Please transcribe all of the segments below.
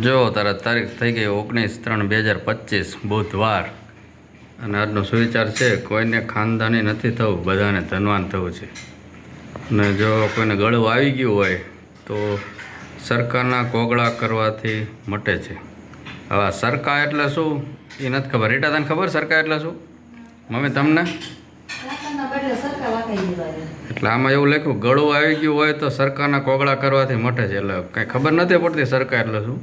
જો તારા તારીખ થઈ ગઈ 19/3/2025 બુધવાર અને આજનો સુવિચાર છે કોઈને ખાનદાની નથી થવું, બધાને ધનવાન થવું છે. અને જો કોઈને ગળું આવી ગયું હોય તો સરકારના કોગળા કરવાથી મટે છે. હવે સરકાર એટલે શું એ નથી ખબર. રીટા તને ખબર સરકાર એટલે શું? મમ્મી તમને? એટલે આમાં એવું લખ્યું ગળું આવી ગયું હોય તો સરકારના કોગળા કરવાથી મટે છે. એટલે કંઈ ખબર નથી પડતી સરકાર એટલે શું.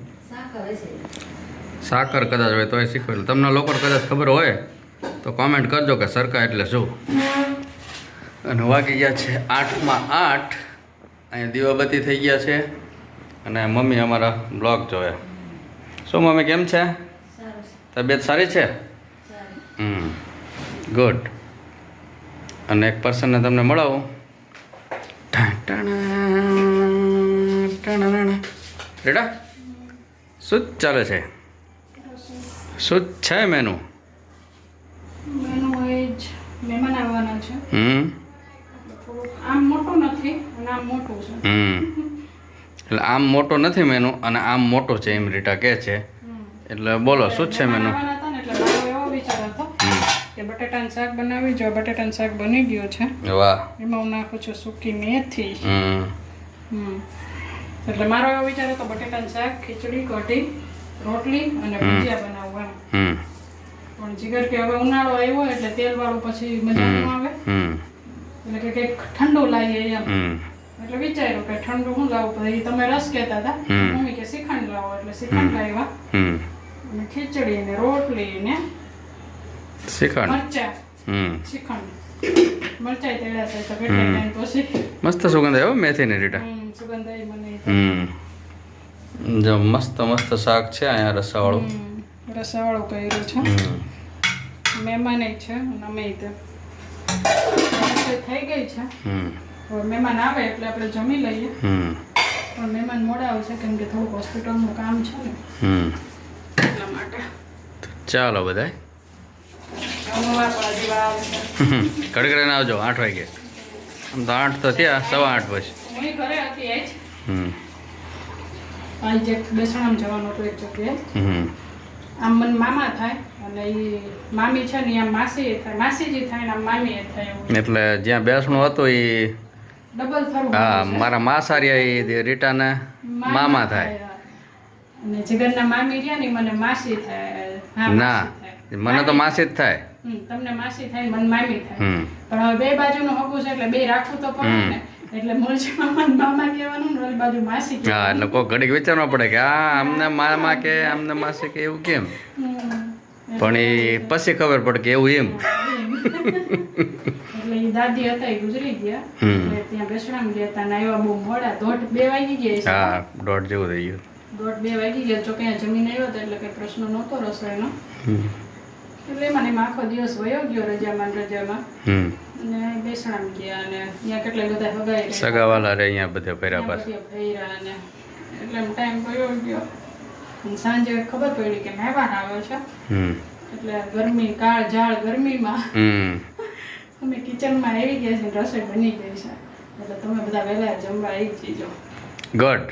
સાકર કદાચ હોય તોય શીખવેલું. તમને લોકો કદાચ ખબર હોય તો કોમેન્ટ કરજો કે સરકાર એટલે શું. અને વાગી ગયા છે 8:08. અહીંયા દીવાબત્તી થઈ ગયા છે અને મમ્મી અમારા બ્લોગ જોવે. શું મમ્મી કેમ છે? તબિયત સારી છે? ગુડ. અને એક પર્સનને તમને મળાવું. રેડા શું ચાલે છે? શું છે મેનુ? મહેમાન આવવાના છે. આમ મોટું નથી અને આમ મોટું છે. એટલે આમ મોટો નથી મેનુ અને આમ મોટો છે એમ રીટા કહે છે. એટલે બોલો શું છે મેનુ? એટલે મારો એવો વિચાર હતો કે બટેટાનું શાક બનાવી. જો બટેટાનું શાક બની ગયું છે. વાહ. એમાં હું નાખું છું સૂકી મેથી. એટલે મારો એવો વિચાર હતો બટેટાનું શાક, ખીચડી, કઢી, રોટલી અને ભજીયા બનાવવું એમ. પણ જીગર કે હવે ઉનાળો આવ્યો એટલે તેલ વાળું પછી મજા ન આવે, એટલે કે કંઈક ઠંડુ લાવીએ એમ. એટલે વિચાર્યું કે ઠંડુ શું લાવું. પછી તમે રસ કહેતા હતા, મમ્મી કે શ્રીખંડ લાવો એટલે શ્રીખંડ લાવ્યા. અને ખીચડી ને રોટલી ને શ્રીખંડ મરચા. શ્રીખંડ મરચાઈ તેડા છે તો કેટલા ટાઈમ પછી મસ્ત સુગંધ આવ્યો મેથીની રીટા. સુગંધ આવી મને. જો મસ્ત મસ્ત શાક છે અહીંયા રસાવાળું. રસાવાળું કર્યું છે. મહેમાન છે અને અમે થઈ ગઈ છે. હવે મહેમાન આવે એટલે આપણે જમી લઈએ. પણ મહેમાન મોડા આવશે કેમ કે થોડુંક હોસ્પિટલનું કામ છે ને એટલા માટે. ચાલો બધાય કડકડીને આવજો 8 વાગે. આમ તો 8 તો થયા, 8:15 પછી. હું ઘરે હતી આજે બેસણામ જવાનું હતું એક જગ્યાએ. આમ મને મામા થાય અને એ મામી છે ને આમ માસી થાય, માસીજી થાય ને આમ મામી થાય એવું. એટલે જ્યાં બેસણું હતું એ ડબલ થરું. હા, મારા માસારિયા એ રીટાને મામા થાય. અને જીગરના મામી રહ્યા ને મને માસી થાય. ના, મને તો માસી જ થાય. તમને માસી થાય મને મામી થાય. પણ હવે બે બાજુનું હકું છે એટલે બે રાખવું તો પડે ને. એટલે મૂળજી મામા કહેવાનું ને ઓલી બાજુ માસી. હા, એટલે કોઈ ઘડીક વિચારવા પડે કે આ અમને મામા કે અમને માસી કે એવું કેમ. પણ એ પછી ખબર પડે કે એવું એમ. એટલે એ દાદી હતા એ ગુજરી ગયા. ત્યાં બેસણામ ગયા હતા ને આવ્યા બહુ મોડા. 1:30-2 વાગી ગયા. હા, 1:30 જેવું થઈ ગયું. 1:30-2 વાગી ગયા. જો કે જમીન આવ્યો હતો એટલે કઈ પ્રશ્ન નહોતો રસોઈનો. એટલે મને આખો દિવસ વયો ગયો રજામાં. અને બેસણામ ગયા અને અહીંયા કેટલા બધા હગાઈ સગાવાલા રે અહીંયા બધા ફેરા પાસે. અને એટલે ટાઈમ વયો ગયો. સાંજે ખબર પડી કે મહેમાન આવ્યો છે. એટલે ગરમી કાળ ઝાળ ગરમીમાં અમે કિચનમાં આવી ગયા છે. રસોઈ બની ગઈ છે એટલે તમે બધા વહેલા જમવા આવી જજો. ગુડ.